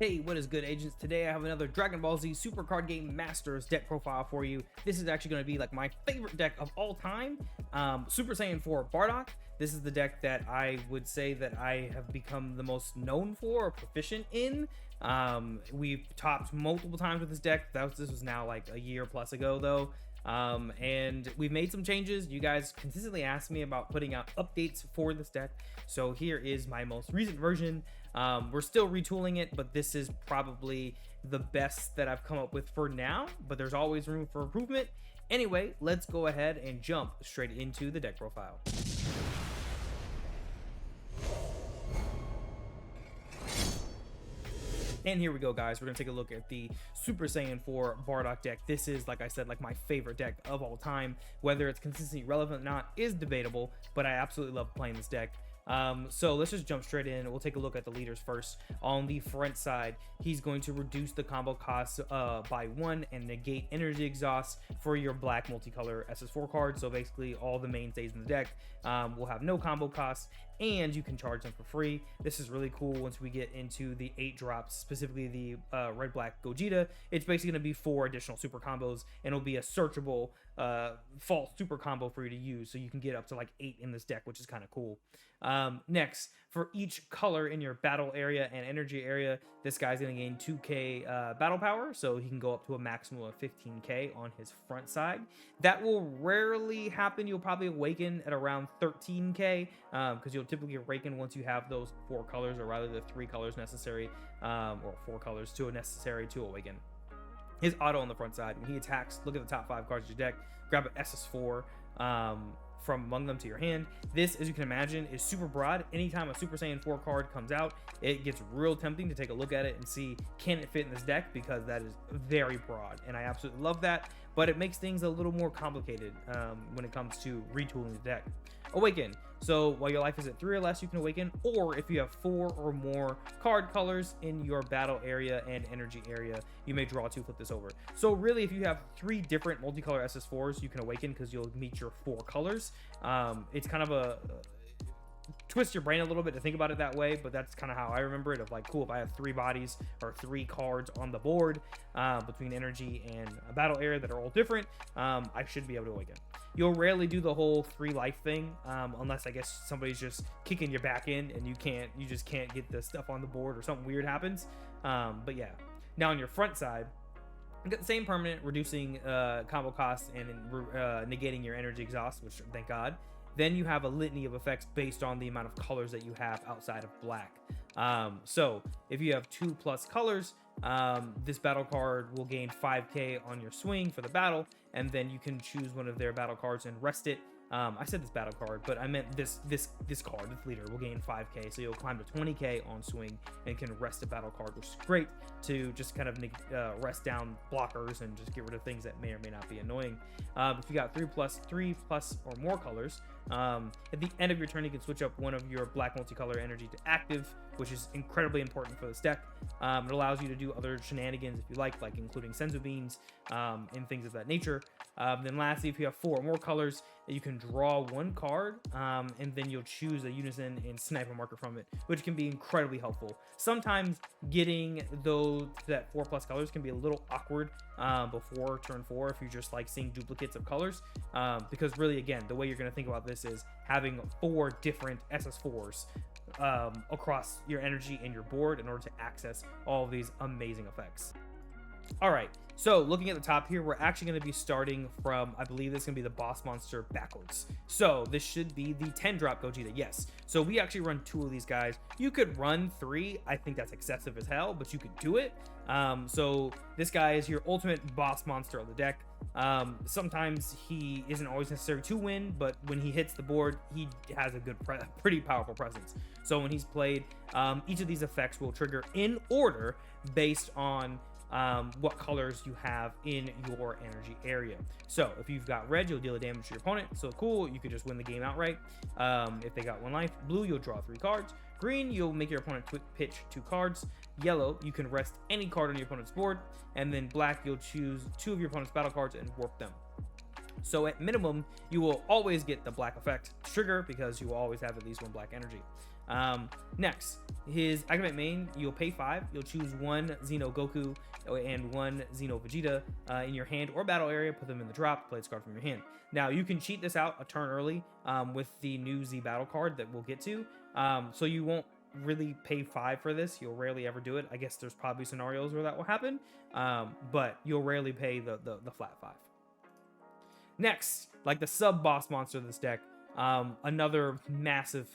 Hey, what is good, agents? Today I have another Dragon Ball Z Super Card Game Masters deck profile for you. This is actually going to be like my favorite deck of all time, Super Saiyan 4 Bardock. This is the deck that I would say that I have become the most known for or proficient in. We've topped multiple times with this deck. This was now like a year plus ago though. And we've made some changes. You guys consistently ask me about putting out updates for this deck, so here is my most recent version. We're still retooling it, but this is probably the best that I've come up with for now, but there's always room for improvement. Anyway, let's go ahead and jump straight into the deck profile. And here we go, guys. We're gonna take a look at the Super Saiyan 4 Bardock deck. This is, like I said, like my favorite deck of all time. Whether it's consistently relevant or not is debatable, but I absolutely love playing this deck. So let's just jump straight in. We'll take a look at the leaders first. On the front side, he's going to reduce the combo cost by 1 and negate energy exhaust for your black multicolor SS4 card. So basically all the mainstays in the deck will have no combo cost, and you can charge them for free. This is really cool once we get into the 8 drops, specifically the red black Gogeta. It's basically going to be 4 additional super combos, and it'll be a searchable false super combo for you to use, so you can get up to like 8 in this deck, which is kind of cool. Next, for each color in your battle area and energy area, this guy's going to gain 2k battle power, so he can go up to a maximum of 15k on his front side. That will rarely happen. You'll probably awaken at around 13k, because you'll typically awaken once you have those 4 colors, or rather the 3 colors necessary, or 4 colors to necessary to awaken. His auto on the front side, when he attacks, look at the top 5 cards of your deck, grab an SS4 from among them to your hand. This, as you can imagine, is super broad. Anytime a Super Saiyan 4 card comes out, it gets real tempting to take a look at it and see, can it fit in this deck, because that is very broad, and I absolutely love that. But it makes things a little more complicated when it comes to retooling the deck. Awaken. So while your life is at 3 or less, you can awaken, or if you have 4 or more card colors in your battle area and energy area, you may draw 2, flip this over. So really, if you have 3 different multicolor SS4s, you can awaken because you'll meet your 4 colors. It's kind of a twist your brain a little bit to think about it that way, but that's kind of how I remember it, of like, cool, if I have 3 bodies or 3 cards on the board between energy and a battle area that are all different, I should be able to awaken. You'll rarely do the whole 3 life thing, unless I guess somebody's just kicking your back in and you just can't get the stuff on the board, or something weird happens. But yeah, now on your front side, you got the same permanent, reducing combo costs and negating your energy exhaust, which thank God. Then you have a litany of effects based on the amount of colors that you have outside of black. So if you have 2+ colors, this battle card will gain 5k on your swing for the battle, and then you can choose one of their battle cards and rest it. I said this battle card, but I meant this card, this leader, will gain 5k, so you'll climb to 20k on swing and can rest a battle card, which is great to just kind of rest down blockers and just get rid of things that may or may not be annoying. If you got 3 plus or more colors, at the end of your turn, you can switch up one of your black multicolor energy to active, which is incredibly important for this deck. It allows you to do other shenanigans if you like including senzu beans and things of that nature. Then lastly, if you have 4 or more colors, you can draw 1 card, and then you'll choose a unison and snipe a marker from it, which can be incredibly helpful. Sometimes getting that 4+ colors can be a little awkward before turn 4 if you're just like seeing duplicates of colors, because really, again, the way you're going to think about this is having 4 different SS4s across your energy and your board in order to access all of these amazing effects. All right, so looking at the top here, we're actually going to be starting from, I believe this is going to be the boss monster backwards. So this should be the 10-drop Gogeta, yes. So we actually run 2 of these guys. You could run 3. I think that's excessive as hell, but you could do it. So this guy is your ultimate boss monster of the deck. Sometimes he isn't always necessary to win, but when he hits the board, he has a good, pretty powerful presence. So when he's played, each of these effects will trigger in order based on what colors you have in your energy area. So if you've got red, you'll deal damage to your opponent. So cool, you could just win the game outright. If they got 1 life. Blue, you'll draw 3 cards. Green, you'll make your opponent pitch 2 cards. Yellow, you can rest any card on your opponent's board. And then black, you'll choose 2 of your opponent's battle cards and warp them. So at minimum, you will always get the black effect trigger, because you will always have at least 1 black energy. Next, his activate main, you'll pay 5. You'll choose one Xeno Goku and one Xeno Vegeta in your hand or battle area. Put them in the drop. Play this card from your hand. Now, you can cheat this out a turn early with the new Z battle card that we'll get to. So you won't really pay 5 for this. You'll rarely ever do it. I guess there's probably scenarios where that will happen, but you'll rarely pay the flat 5. Next, like the sub boss monster of this deck, another massive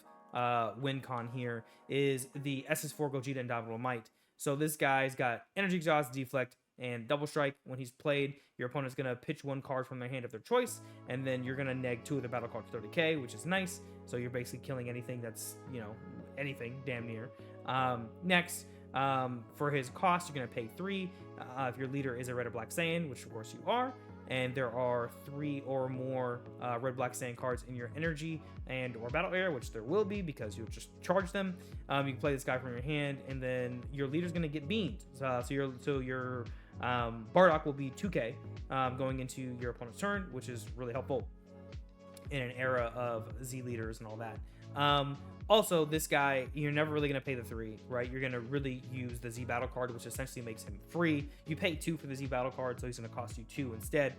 win con here is the SS4 Gogeta Indomitable Might. So this guy's got Energy Exhaust, Deflect, and Double Strike. When he's played, your opponent's going to pitch one card from their hand of their choice, and then you're going to neg 2 of the battle cards 30k, which is nice. So you're basically killing anything that's, you know, anything damn near. Next, for his cost, you're going to pay 3 if your leader is a red or black Saiyan, which of course you are. And there are 3 or more red black Saiyan cards in your energy and or battle area, which there will be because you'll just charge them. You can play this guy from your hand, and then your leader's going to get beamed. So your Bardock will be 2k going into your opponent's turn, which is really helpful in an era of Z leaders and all that. Also, this guy, you're never really going to pay the 3, right? You're going to really use the Z battle card, which essentially makes him free. You pay 2 for the Z battle card, so he's going to cost you 2 instead.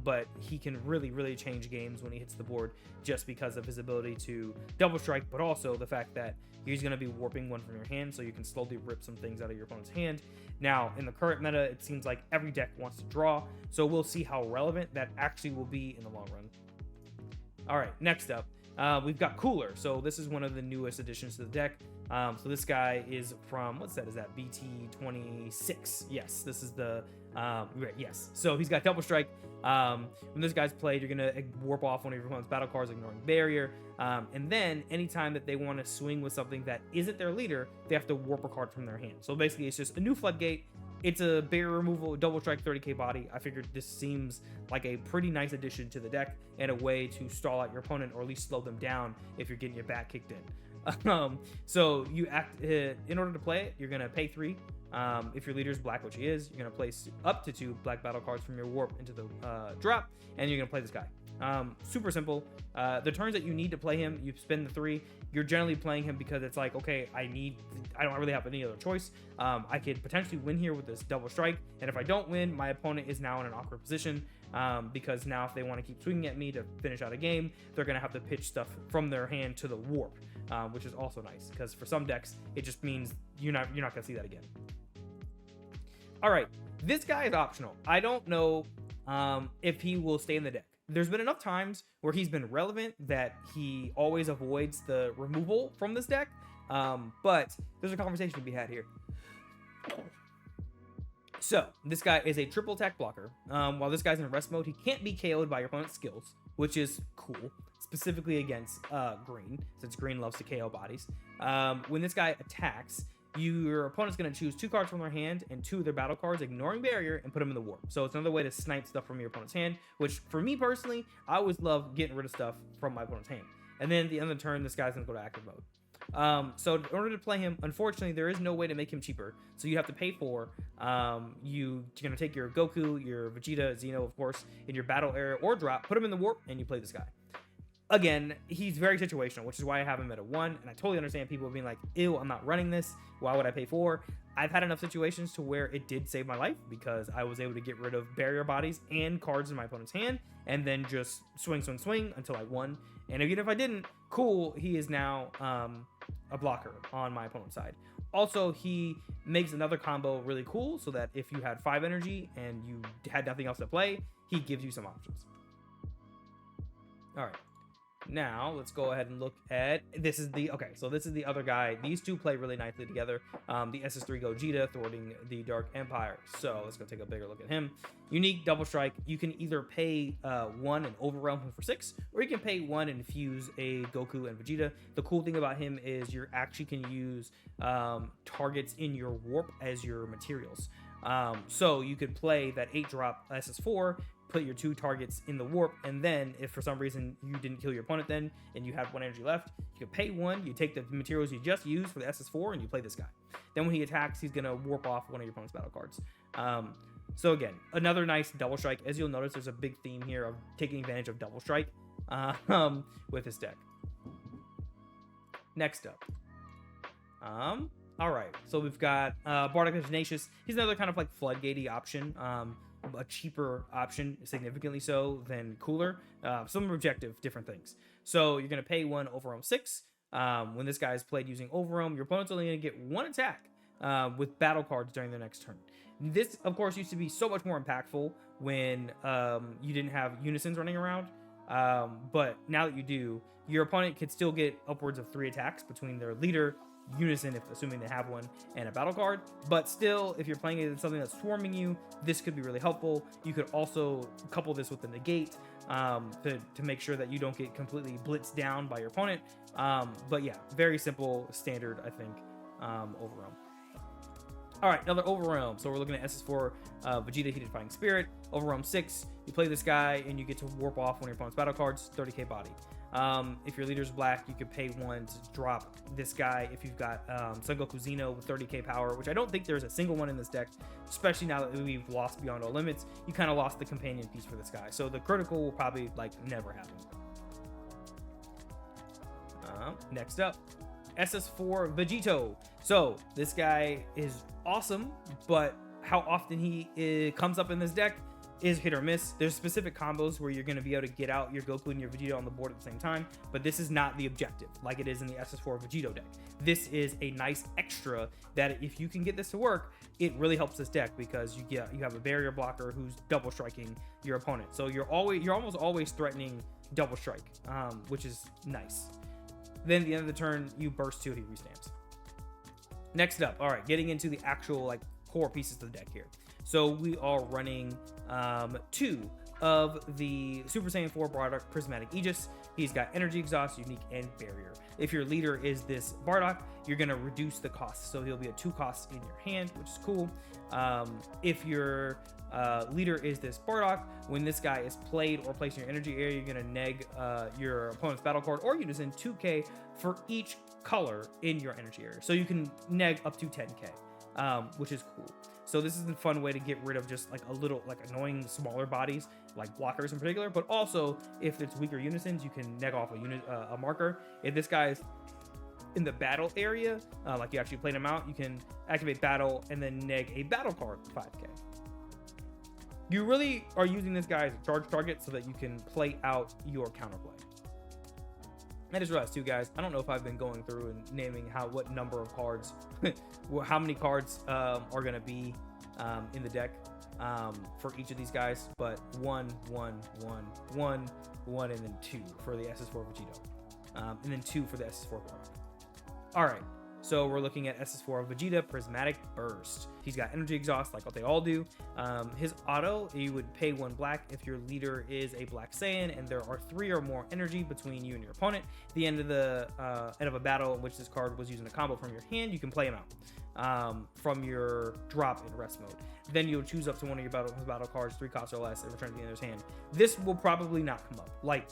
But he can really change games when he hits the board just because of his ability to double strike, but also the fact that he's going to be warping one from your hand, so you can slowly rip some things out of your opponent's hand. Now, in the current meta, it seems like every deck wants to draw, so we'll see how relevant that actually will be in the long run. All right, next up. We've got Cooler. So this is one of the newest additions to the deck. So this guy is from, what's that? Is that BT27? Yes, this is the, yes. So he's got Double Strike. When this guy's played, you're going to warp off one of your opponent's battle cards, ignoring barrier. And then anytime that they want to swing with something that isn't their leader, they have to warp a card from their hand. So basically, it's just a new floodgate. It's a barrier removal, double strike, 30k body. I figured this seems like a pretty nice addition to the deck and a way to stall out your opponent or at least slow them down if you're getting your back kicked in. So you act in order to play it, you're gonna pay 3. If your leader's black, which he is, you're gonna place up to 2 black battle cards from your warp into the drop, and you're gonna play this guy. Super simple. The turns that you need to play him, you spend the 3. You're generally playing him because it's like, okay, I don't really have any other choice. I could potentially win here with this double strike, and if I don't win, my opponent is now in an awkward position because now if they want to keep swinging at me to finish out a game, they're gonna have to pitch stuff from their hand to the warp, which is also nice because for some decks it just means you're not gonna see that again. All right, this guy is optional. I don't know if he will stay in the deck. There's been enough times where he's been relevant that he always avoids the removal from this deck, but there's a conversation to be had here. So this guy is a triple attack blocker. While this guy's in rest mode, he can't be KO'd by your opponent's skills, which is cool, specifically against green, since green loves to KO bodies. When this guy attacks, your opponent's going to choose 2 cards from their hand and 2 of their battle cards, ignoring barrier, and put them in the warp. So it's another way to snipe stuff from your opponent's hand, which for me personally, I always love getting rid of stuff from my opponent's hand. And then at the end of the turn, this guy's going to go to active mode. So in order to play him, unfortunately, there is no way to make him cheaper. So you have to pay 4. You're going to take your Goku, your Vegeta, Xeno, of course, in your battle area or drop, put him in the warp, and you play this guy. Again, he's very situational, which is why I have him at a 1, and I totally understand people being like, ew, I'm not running this. Why would I pay 4? I've had enough situations to where it did save my life because I was able to get rid of barrier bodies and cards in my opponent's hand and then just swing until I won. And even if I didn't, cool, he is now a blocker on my opponent's side. Also, he makes another combo really cool so that if you had 5 energy and you had nothing else to play, he gives you some options. All right. Now let's go ahead and look at this is the other guy. These two play really nicely together. The SS3 Gogeta thwarting the Dark Empire. So let's go take a bigger look at him. Unique double strike. You can either pay 1 and overwhelm him for 6, or you can pay 1 and fuse a Goku and Vegeta. The cool thing about him is you actually can use targets in your warp as your materials. So you could play that 8-drop SS4, put your 2 targets in the warp, and then if for some reason you didn't kill your opponent then and you have 1 energy left, you can pay 1, you take the materials you just used for the SS4 and you play this guy. Then when he attacks, he's gonna warp off one of your opponent's battle cards. So again, another nice double strike. As you'll notice, there's a big theme here of taking advantage of double strike with this deck. Next up, All right, so we've got Bardock the Tenacious. He's another kind of like floodgatey option, a cheaper option, significantly so than Cooler. Some objective, different things. So you're gonna pay 1 overwhelm 6. When this guy is played using overwhelm, your opponent's only gonna get 1 attack with battle cards during their next turn. This, of course, used to be so much more impactful when you didn't have unisons running around. But now that you do, your opponent could still get upwards of 3 attacks between their leader, unison, if assuming they have one, and a battle card. But still, if you're playing it in something that's swarming you, this could be really helpful. You could also couple this with the negate to make sure that you don't get completely blitzed down by your opponent. But yeah, very simple, standard, I think, overwhelm. All right, another overwhelm. So we're looking at SS4 Vegeta Heated Fighting Spirit. Overwhelm 6. You play this guy and you get to warp off one of your opponent's battle cards, 30k body. If your leader's black, you could pay 1 to drop this guy if you've got Son Goku Xeno with 30k power, which I don't think there's a single one in this deck, especially now that we've lost Beyond All Limits. You kind of lost the companion piece for this guy. So the critical will probably like never happen. Next up, SS4 Vegito. So this guy is awesome, but how often he comes up in this deck is hit or miss. There's specific combos where you're going to be able to get out your Goku and your Vegito on the board at the same time, but this is not the objective like it is in the SS4 Vegito deck. This is a nice extra that if you can get this to work, it really helps this deck because you have a barrier blocker who's double striking your opponent. So you're almost always threatening double strike, which is nice. Then at the end of the turn, you burst 2, he restamps. Next up, all right, getting into the actual like core pieces of the deck here. So we are running 2 of the Super Saiyan 4 Bardock Prismatic Aegis. He's got Energy Exhaust, Unique, and Barrier. If your leader is this Bardock, you're going to reduce the cost. So he'll be a 2 cost in your hand, which is cool. If your leader is this Bardock, when this guy is played or placed in your energy area, you're going to neg your opponent's battle card or unison 2k for each color in your energy area. So you can neg up to 10k, which is cool. So this is a fun way to get rid of just like a little like annoying smaller bodies like blockers in particular, but also if it's weaker unisons, you can neg off a marker. If this guy is in the battle area, like you actually played him out, you can activate battle and then neg a battle card 5k. You really are using this guy as a charge target so that you can play out your counterplay. I just realized too, guys, I don't know if I've been going through and naming what number of cards, how many cards are going to be in the deck for each of these guys, but 1, 1, 1, 1, 1, and then 2 for the SS4 Vegito, and then 2 for the SS4 Bardock. All right, so we're looking at SS4 Vegeta Prismatic Burst. He's got Energy Exhaust like what they all do. His auto, you would pay 1 black if your leader is a Black Saiyan and there are 3 or more energy between you and your opponent. At the end of a battle in which this card was using a combo from your hand, you can play him out from your drop in rest mode. Then you'll choose up to one of your battle cards, 3 costs or less, and return to the other's hand. This will probably not come up. Like,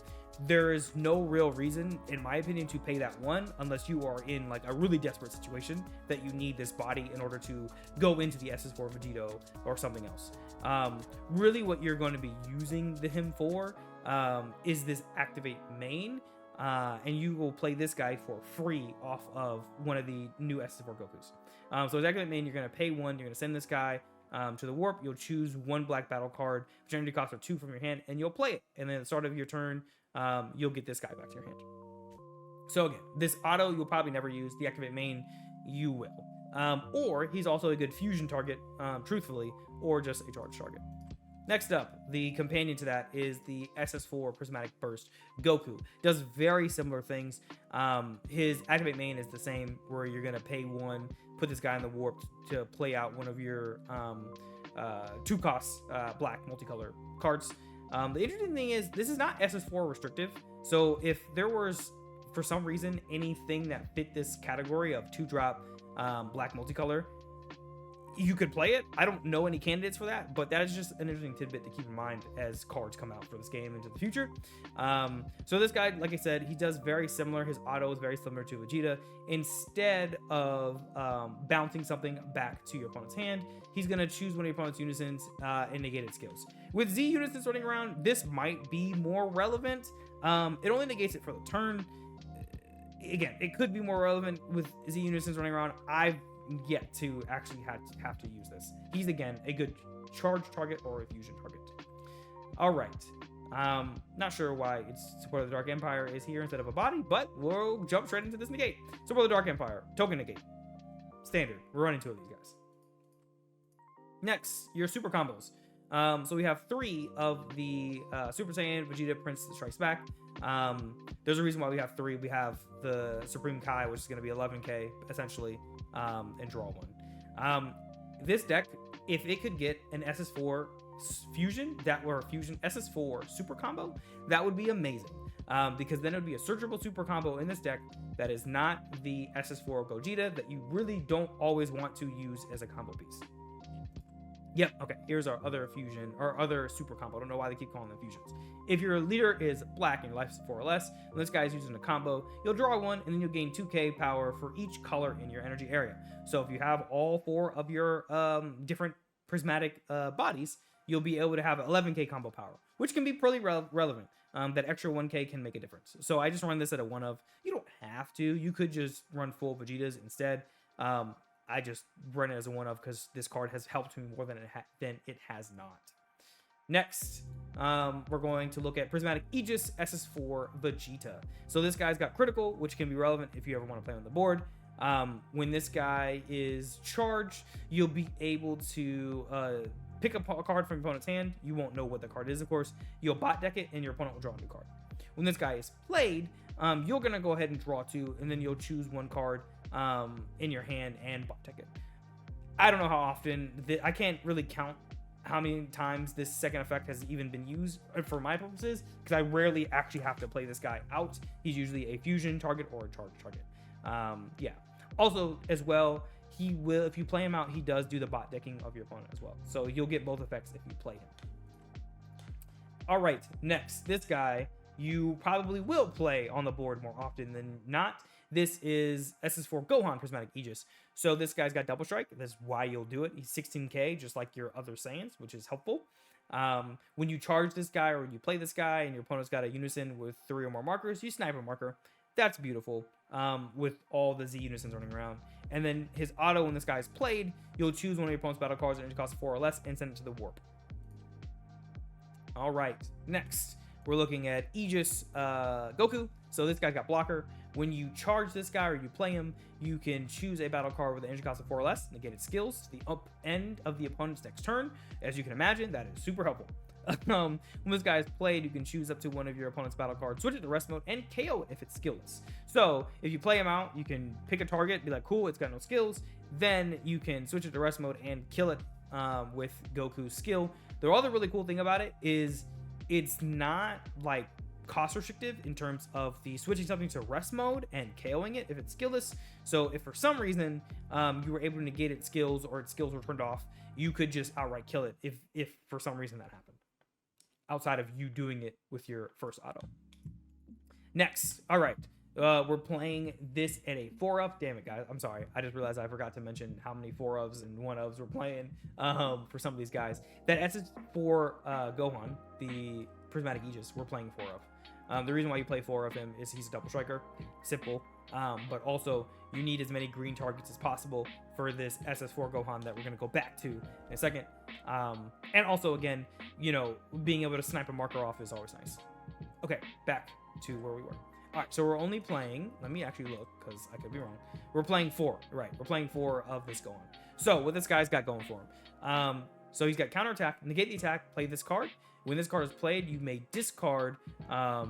there is no real reason, in my opinion, to pay that 1 unless you are in like a really desperate situation that you need this body in order to go into the SS4 Vegito or something else. Really what you're going to be using him for is this activate main, and you will play this guy for free off of one of the new SS4 Gokus. So his activate main, you're going to pay 1, you're going to send this guy to the warp, you'll choose 1 black battle card, which energy costs are 2 from your hand, and you'll play it. And then at the start of your turn, you'll get this guy back to your hand. So again, this auto you'll probably never use. The activate main, you will. Or he's also a good fusion target, truthfully, or just a charge target. Next up, the companion to that is the SS4 Prismatic Burst Goku. Does very similar things. His activate main is the same, where you're going to pay 1, put this guy in the warp to play out one of your 2 costs black multicolor cards. The interesting thing is this is not SS4 restrictive. So if there was, for some reason, anything that fit this category of 2-drop black multicolor, you could play it. I don't know any candidates for that, but that is just an interesting tidbit to keep in mind as cards come out for this game into the future. So this guy, like I said, he does very similar. His auto is very similar to Vegeta. Instead of bouncing something back to your opponent's hand, he's going to choose one of your opponent's unisons and negate its skills. With Z unisons running around, this might be more relevant. It only negates it for the turn. again, it could be more relevant with Z Unisons running around. I've yet to actually have to use this. He's again a good charge target or a fusion target. All right. Not sure why it's Support of the Dark Empire is here instead of a body, but we'll jump straight into this negate. Support of the Dark Empire, token negate. Standard. We're running 2 of these guys. Next, your super combos. So we have 3 of the Super Saiyan Vegeta Prince Strikes Back. There's a reason why we have 3. We have the Supreme Kai, which is going to be 11k essentially, and draw 1. This deck, if it could get an SS4 fusion fusion SS4 super combo, that would be amazing. Because then it would be a searchable super combo in this deck that is not the SS4 Gogeta that you really don't always want to use as a combo piece. Yep, okay, here's our other fusion, or other super combo. I don't know why they keep calling them fusions. If your leader is black and your life is 4 or less, when this guy is using a combo, you'll draw 1 and then you'll gain 2k power for each color in your energy area. So if you have all 4 of your different prismatic bodies, you'll be able to have 11k combo power, which can be pretty relevant. That extra 1k can make a difference. So I just run this at a 1 of. You don't have to. You could just run full Vegetas instead. I just run it as a 1 of because this card has helped me more than it has not. Next, we're going to look at Prismatic Aegis SS4 Vegeta. So this guy's got critical, which can be relevant if you ever want to play on the board. When this guy is charged, you'll be able to pick up a card from your opponent's hand. You won't know what the card is, of course. You'll bot deck it, and your opponent will draw a new card. When this guy is played, you're going to go ahead and draw 2, and then you'll choose 1 card in your hand and bot deck it. I don't know how often. I can't really count how many times this second effect has even been used for my purposes, because I rarely actually have to play this guy out. He's usually a fusion target or a charge target. Yeah. Also, as well, he will, if you play him out, he does do the bot decking of your opponent as well. So you'll get both effects if you play him. All right, next, this guy you probably will play on the board more often than not. This is SS4 Gohan Prismatic Aegis. So this guy's got double strike. That's why you'll do it. He's 16k, just like your other Saiyans, which is helpful. When you charge this guy or you play this guy and your opponent's got a unison with 3 or more markers, you snipe a marker. That's beautiful, with all the Z unisons running around. And then his auto, when this guy's played, you'll choose one of your opponent's battle cards that costs 4 or less and send it to the warp. All right, next we're looking at Aegis Goku. So this guy's got blocker. When you charge this guy or you play him, you can choose a battle card with an energy cost of 4 or less, negate its skills to the up end of the opponent's next turn. As you can imagine, that is super helpful. When this guy is played, you can choose up to one of your opponent's battle cards, switch it to rest mode, and KO it if it's skillless. So if you play him out, you can pick a target, be like, cool, it's got no skills. Then you can switch it to rest mode and kill it with Goku's skill. The other really cool thing about it is it's not like cost restrictive in terms of the switching something to rest mode and KOing it if it's skillless. So if for some reason you were able to negate its skills or its skills were turned off, you could just outright kill it if for some reason that happened, outside of you doing it with your first auto. Next, all right, we're playing this at a 4-of. Damn it, guys, I'm sorry. I just realized I forgot to mention how many 4-ofs and 1-ofs we're playing for some of these guys. That SS4 Gohan, the Prismatic Aegis, we're playing 4-of. The reason why you play 4 of him is he's a double striker, simple, but also you need as many green targets as possible for this SS4 Gohan that we're going to go back to in a second. And also, again, you know, being able to snipe a marker off is always nice. Okay, back to where we were. All right, so we're only playing, let me actually look because I could be wrong. We're playing 4, right? We're playing 4 of this Gohan. So what this guy's got going for him. So he's got counterattack, negate the attack, play this card. When this card is played, you may discard,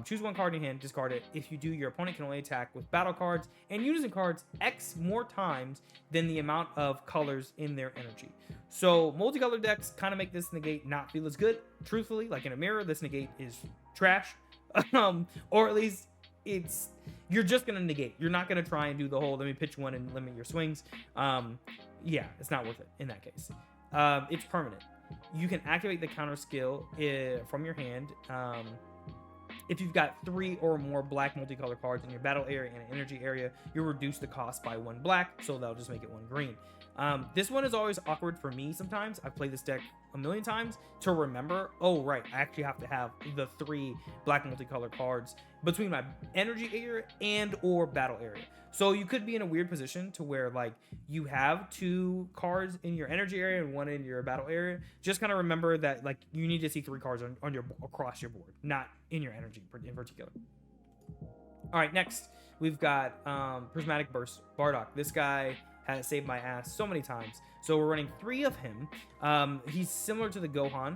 choose 1 card in your hand, discard it. If you do, your opponent can only attack with battle cards and unison cards X more times than the amount of colors in their energy. So multicolored decks kind of make this negate not feel as good. Truthfully, like in a mirror, this negate is trash. Or at least you're just going to negate. You're not going to try and do the whole, let me pitch 1 and limit your swings. Yeah, it's not worth it in that case. It's permanent. You can activate the counter skill from your hand. If you've got 3 or more black multicolored cards in your battle area and energy area, you'll reduce the cost by 1 black, so that'll just make it 1 green. This one is always awkward for me sometimes. I've played this deck a million times to remember, oh right, I actually have to have the 3 black multicolor cards between my energy area and or battle area. So you could be in a weird position to where like you have 2 cards in your energy area and 1 in your battle area. Just kind of remember that like you need to see 3 cards on your across your board, not in your energy in particular. All right, next we've got Prismatic Burst Bardock. This guy has saved my ass so many times. So we're running 3 of him. He's similar to the Gohan.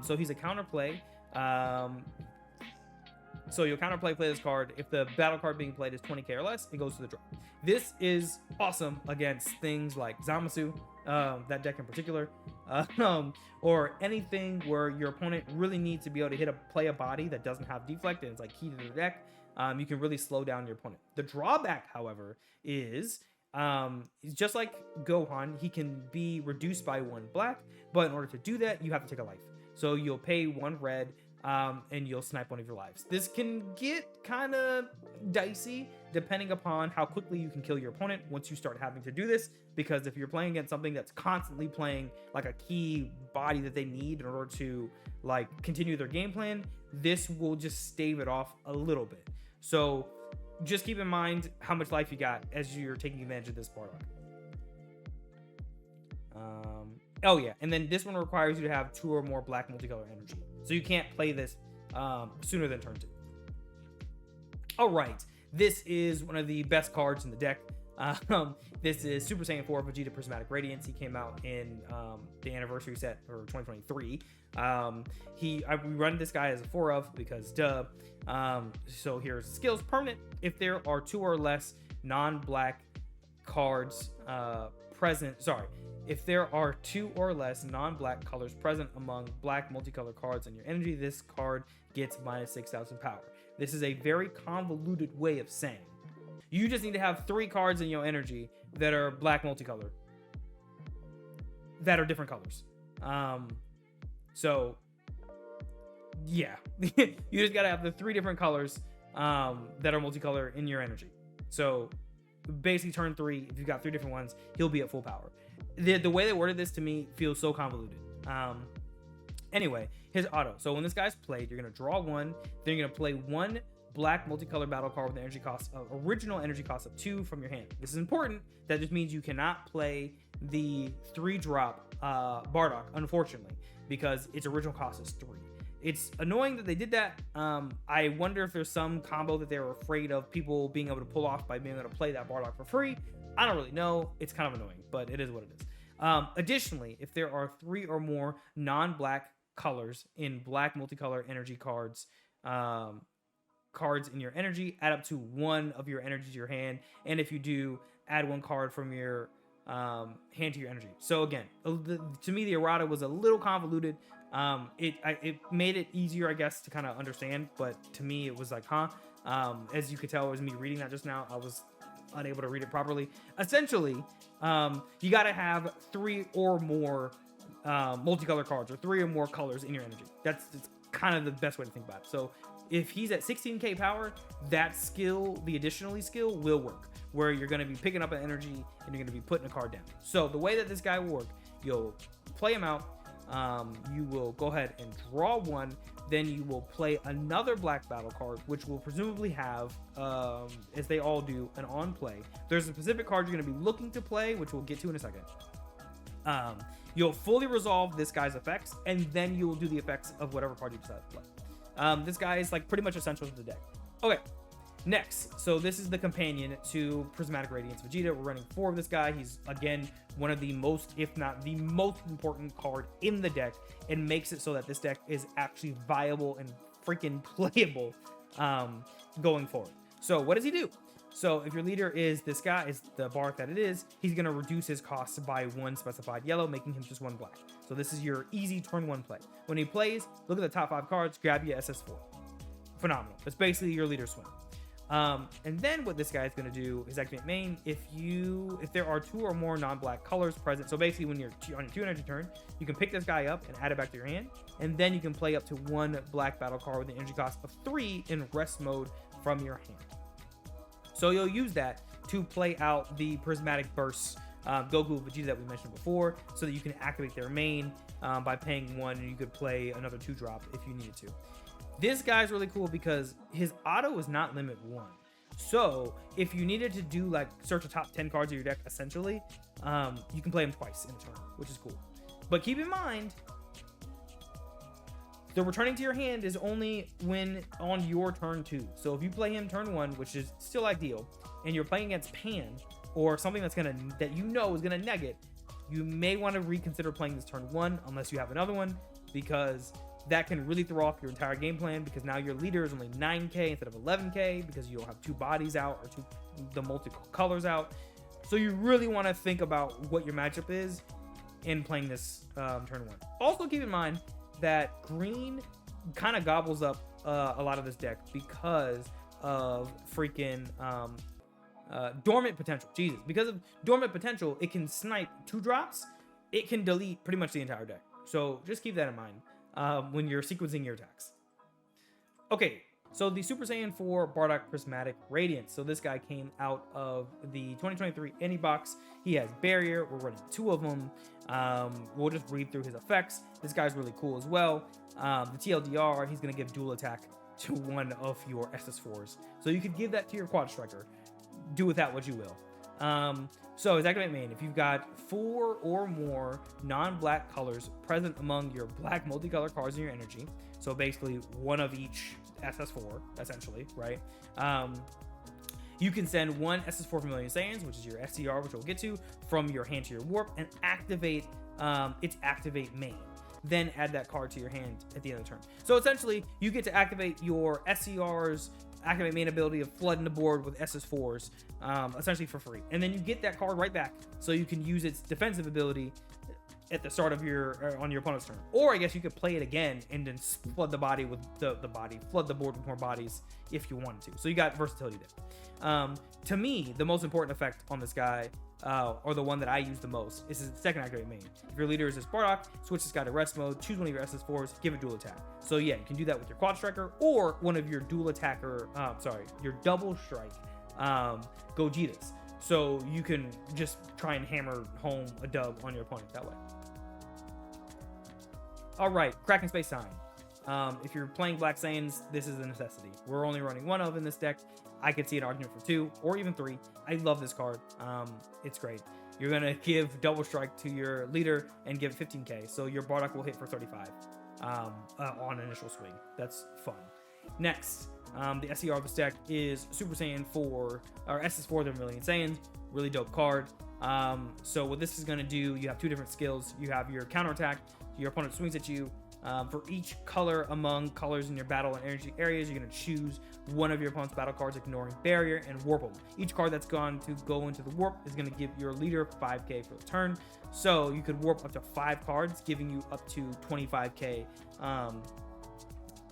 So he's a counterplay. So you'll counterplay, play this card. If the battle card being played is 20k or less, it goes to the draw. This is awesome against things like Zamasu, that deck in particular, or anything where your opponent really needs to be able to play a body that doesn't have deflect and it's like key to the deck. You can really slow down your opponent. The drawback, however, is just like Gohan, he can be reduced by 1 black, but in order to do that, you have to take a life. So you'll pay 1 red, and you'll snipe 1 of your lives. This can get kind of dicey depending upon how quickly you can kill your opponent once you start having to do this, because if you're playing against something that's constantly playing like a key body that they need in order to like continue their game plan, this will just stave it off a little bit. So just keep in mind how much life you got as you're taking advantage of this Bardock. Oh yeah, and then this one requires you to have 2 or more black multicolor energy. So you can't play this sooner than turn 2. All right, this is one of the best cards in the deck. This is Super Saiyan 4 Vegeta Prismatic Radiance. He came out in the anniversary set for 2023. We run this guy as a 4 of because duh. So here's skills: permanent. If there are 2 or less non-black cards present, if there are 2 or less non-black colors present among black multicolor cards in your energy, this card gets minus 6,000 power. This is a very convoluted way of saying you just need to have 3 cards in your energy that are black multicolor, that are different colors. So yeah, you just gotta have the 3 different colors that are multicolor in your energy. So basically turn 3, if you've got 3 different ones, he'll be at full power. The way they worded this to me feels so convoluted. Anyway, his auto. So when this guy's played, you're gonna draw 1, then you're gonna play 1 black multicolor battle card with an energy cost of original energy cost of 2 from your hand. This is important. That just means you cannot play the 3-drop Bardock, unfortunately, because its original cost is 3. It's annoying that they did that. I wonder if there's some combo that they were afraid of people being able to pull off by being able to play that Bardock for free. I don't really know. It's kind of annoying, but it is what it is. Additionally, if there are 3 or more non-black colors in black multicolor energy cards, in your energy, add up to 1 of your energy to your hand, and if you do, add 1 card from your hand to your energy. So again, to me the errata was a little convoluted. It made it easier, I guess, to kind of understand, but to me it was like, as you could tell, it was me reading that just now. I was unable to read it properly. Essentially, you got to have 3 or more multicolor cards or 3 or more colors in your energy. That's kind of the best way to think about it. So if he's at 16k power, that skill, the additionally skill, will work, where you're going to be picking up an energy and you're going to be putting a card down. So the way that this guy will work, you'll play him out, you will go ahead and draw 1, then you will play another black battle card, which will presumably have, as they all do, an on play. There's a specific card you're going to be looking to play, which we'll get to in a second. You'll fully resolve this guy's effects, and then you will do the effects of whatever card you decide to play. This guy is like pretty much essential to the deck. Okay, next, so this is the companion to Prismatic Radiance Vegeta. We're running 4 of this guy. He's again one of the most, if not the most important card in the deck, and makes it so that this deck is actually viable and freaking playable going forward. So what does he do? So if your leader is this guy, is the Bardock that it is, he's going to reduce his costs by 1 specified yellow, making him just 1 black. So this is your easy turn 1 play. When he plays, look at the top 5 cards, grab your SS4. Phenomenal. That's basically your leader swing. And then what this guy is going to do is activate main. If there are 2 or more non-black colors present, so basically when you're on your 2 energy turn, you can pick this guy up and add it back to your hand, and then you can play up to 1 black battle card with an energy cost of 3 in rest mode from your hand. So you'll use that to play out the Prismatic Bursts Goku, Vegeta that we mentioned before, so that you can activate their main by paying 1, and you could play another 2-drop if you needed to. This guy's really cool because his auto is not limit 1. So if you needed to do like search the top 10 cards of your deck, essentially, you can play him twice in a turn, which is cool. But keep in mind, the returning to your hand is only when on your turn 2. So if you play him turn 1, which is still ideal, and you're playing against Pan or something that you know is gonna neg it, you may want to reconsider playing this turn 1 unless you have another one, because that can really throw off your entire game plan, because now your leader is only 9k instead of 11k because you don't have 2 bodies out or the multi-colors out. So you really want to think about what your matchup is in playing this turn 1. Also keep in mind that green kind of gobbles up a lot of this deck because of freaking dormant potential. Jesus, because of dormant potential, it can snipe 2-drops. It can delete pretty much the entire deck. So just keep that in mind when you're sequencing your attacks. Okay, so the Super Saiyan 4 Bardock Prismatic Radiance. So this guy came out of the 2023 Any Box. He has Barrier. We're running 2 of them. We'll just read through his effects. This guy's really cool as well. The TLDR, he's going to give dual attack to one of your SS4s. So you could give that to your Quad Striker. Do with that what you will. So his activate main, if you've got 4 or more non-black colors present among your black multicolor cards in your energy, so basically one of each SS4, essentially, right? You can send 1 SS4 for Million Saiyans, which is your SCR, which we'll get to, from your hand to your warp, and activate its activate main. Then add that card to your hand at the end of the turn. So essentially, you get to activate your SCR's activate main ability of flooding the board with SS4s, essentially for free. And then you get that card right back, so you can use its defensive ability at the start of on your opponent's turn. Or I guess you could play it again and then flood the body with flood the board with more bodies if you wanted to. So you got versatility there. To me, the most important effect on this guy, or the one that I use the most, is his second activate main. If your leader is this Bardock, switch this guy to rest mode, choose one of your SS4s, give it dual attack. So yeah, you can do that with your Quad Striker or one of your dual attacker, your double strike Gogetas. So you can just try and hammer home a dub on your opponent that way. All right, Kraken Space Time. If you're playing Black Saiyans, this is a necessity. We're only running 1 of in this deck. I could see an argument for 2 or even 3. I love this card. It's great. You're going to give double strike to your leader and give 15k. So your Bardock will hit for 35 on initial swing. That's fun. Next, the SCR of this deck is Super Saiyan 4, or SS4, the Million Saiyans. Really dope card. So what this is going to do, you have 2 different skills. You have your counterattack. Your opponent swings at you. For each color among colors in your battle and energy areas, you're going to choose one of your opponent's battle cards, ignoring Barrier, and warp them. Each card that's gone to go into the warp is going to give your leader 5k for the turn. So you could warp up to 5 cards, giving you up to 25k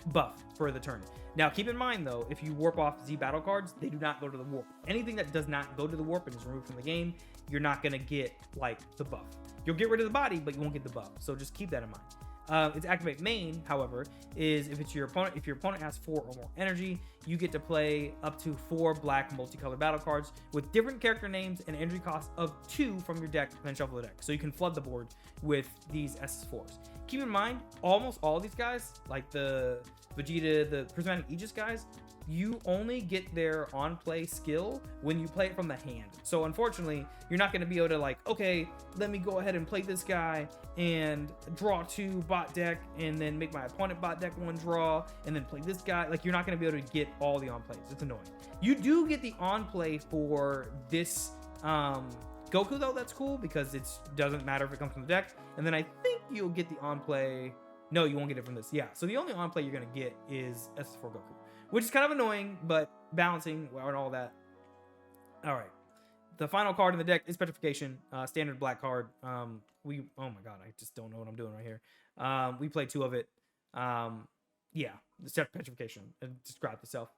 buff for the turn. Now, keep in mind, though, if you warp off Z battle cards, they do not go to the warp. Anything that does not go to the warp and is removed from the game, you're not going to get, like, the buff. You'll get rid of the body, but you won't get the buff. So just keep that in mind. Its activate main, however, is if your opponent has 4 or more energy, you get to play up to 4 black multicolored battle cards with different character names and energy costs of 2 from your deck, and then shuffle the deck. So you can flood the board with these SS4s. Keep in mind, almost all of these guys, like the Vegeta, the Prismatic Aegis guys, you only get their on-play skill when you play it from the hand. So unfortunately, you're not going to be able to, like, okay, let me go ahead and play this guy and draw 2 bot deck and then make my opponent bot deck 1 draw and then play this guy. Like, you're not going to be able to get all the on-plays. It's annoying. You do get the on-play for this Goku, though. That's cool because it doesn't matter if it comes from the deck. And then I think you'll get the on-play. No, you won't get it from this. Yeah, so the only on-play you're going to get is SS4 Goku, which is kind of annoying, but balancing and all that. All right. The final card in the deck is Petrification, standard black card. Oh my god, I just don't know what I'm doing right here. We played 2 of it. Yeah, the Petrification. It described itself.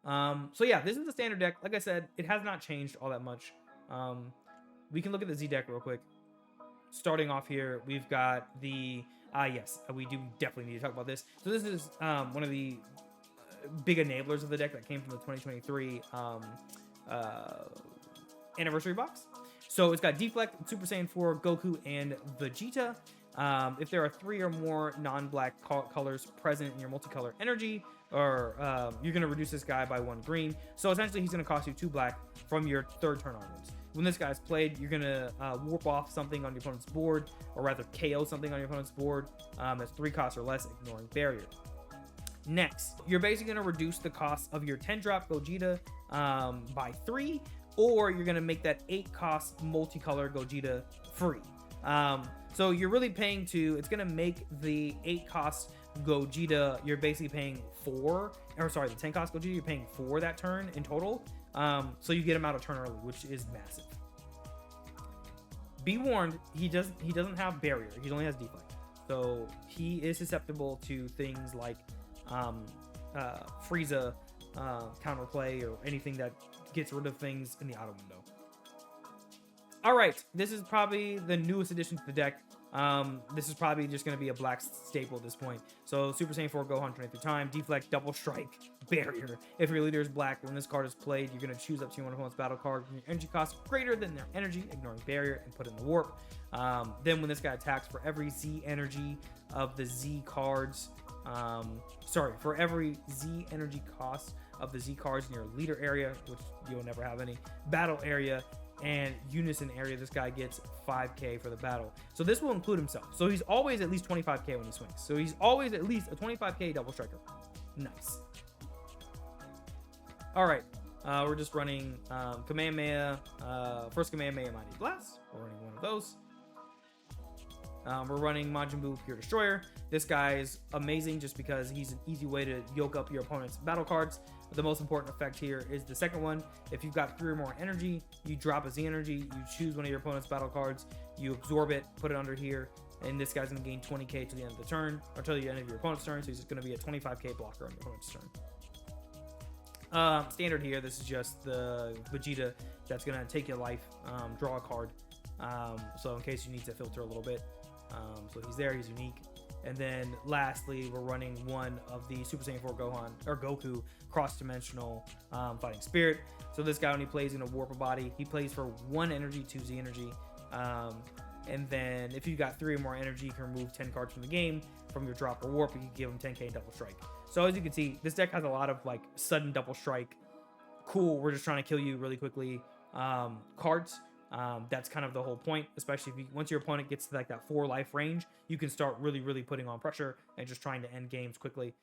So yeah, this is the standard deck. Like I said, it has not changed all that much. We can look at the Z deck real quick. Starting off here, we've got the... yes, we do definitely need to talk about this. So this is one of the big enablers of the deck that came from the 2023 anniversary box. So it's got Deflect, Super Saiyan 4, Goku, and Vegeta. If there are 3 or more non-black colors present in your multicolor energy, or you're going to reduce this guy by 1 green. So essentially, he's going to cost you 2 black from your 3rd turn onwards. When this guy's played, you're going to warp off something on your opponent's board, or rather KO something on your opponent's board that's 3 costs or less, ignoring barrier. Next, you're basically going to reduce the cost of your 10-drop Gogeta by 3, or you're going to make that 8-cost multicolor Gogeta free. So you're really paying to, it's going to make the 8-cost Gogeta, you're basically paying 4, or sorry, the 10-cost Gogeta, you're paying 4 that turn in total. So you get him out of turn early, which is massive. Be warned, he doesn't have barrier, he only has deflect. So he is susceptible to things like Frieza counterplay, or anything that gets rid of things in the auto window. All right, this is probably the newest addition to the deck. This is probably just going to be a black staple at this point. So Super Saiyan 4 Gohan 23 time, Deflect, Double Strike, Barrier. If your leader is black, when this card is played, you're going to choose up to your opponent's battle card with your energy cost greater than their energy, ignoring Barrier, and put in the warp. Then when this guy attacks, for every Z energy of the Z cards, for every Z energy cost of the Z cards in your leader area, which you'll never have any, battle area, and unison area, this guy gets 5k for the battle. So this will include himself. So he's always at least 25k when he swings. So he's always at least a 25k double striker. Nice. All right, we're just running Kamehameha. First Kamehameha Mighty Blast. We're running one of those. We're running Majin Buu Pure Destroyer. This guy is amazing just because he's an easy way to yoke up your opponent's battle cards. The most important effect here is the second one. If you've got 3 or more energy, you drop a Z energy, you choose one of your opponent's battle cards, you absorb it, put it under here, and this guy's going to gain 20k to the end of the turn, or till the end of your opponent's turn, so he's just going to be a 25k blocker on your opponent's turn. Standard here, this is just the Vegeta that's going to take your life, draw a card, so in case you need to filter a little bit. So he's there, he's unique. And then lastly, we're running one of the Super Saiyan 4 Gohan or Goku cross-dimensional fighting spirit. So this guy, when he plays in a warp a body, he plays for 1 energy, 2 Z energy. And then if you got 3 or more energy, you can remove 10 cards from the game. From your drop or warp, you can give him 10k double strike. So as you can see, this deck has a lot of like sudden double strike, cool, we're just trying to kill you really quickly cards. That's kind of the whole point, especially if once your opponent gets to like that 4 life range, you can start really putting on pressure and just trying to end games quickly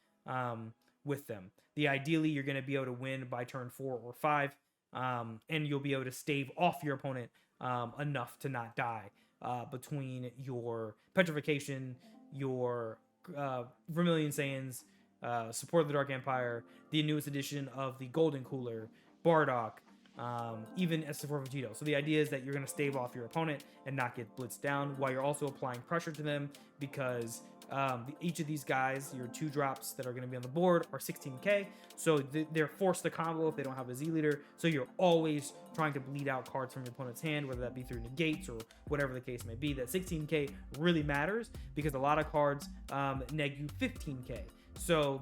with them. Ideally, you're going to be able to win by turn 4 or 5, and you'll be able to stave off your opponent enough to not die between your Petrification, your Vermilion Saiyans, Support of the Dark Empire, the newest edition of the Golden Cooler, Bardock, even S4 Vegito. So the idea is that you're going to stave off your opponent and not get blitzed down, while you're also applying pressure to them, because each of these guys, your 2 drops that are going to be on the board, are 16k. So they're forced to combo if they don't have a Z leader. So you're always trying to bleed out cards from your opponent's hand, whether that be through negates or whatever the case may be. That 16k really matters because a lot of cards neg you 15k. So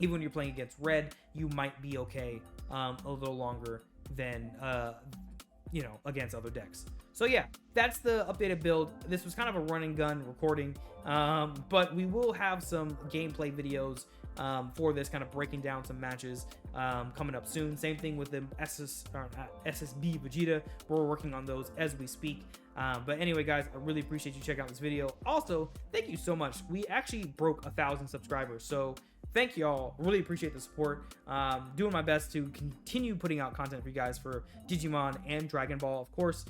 even when you're playing against red, you might be okay a little longer than against other decks. So yeah, that's the updated build. This was kind of a run and gun recording, but we will have some gameplay videos for this, kind of breaking down some matches coming up soon. Same thing with the SSB Vegeta. We're working on those as we speak. But anyway, guys, I really appreciate you checking out this video. Also, thank you so much. We actually broke 1,000 subscribers, so thank y'all. Really appreciate the support. Doing my best to continue putting out content for you guys for Digimon and Dragon Ball, of course.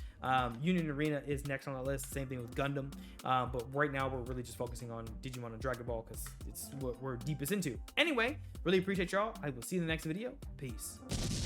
Union Arena is next on the list. Same thing with Gundam. But right now, we're really just focusing on Digimon and Dragon Ball because it's what we're deepest into. Anyway, really appreciate y'all. I will see you in the next video. Peace.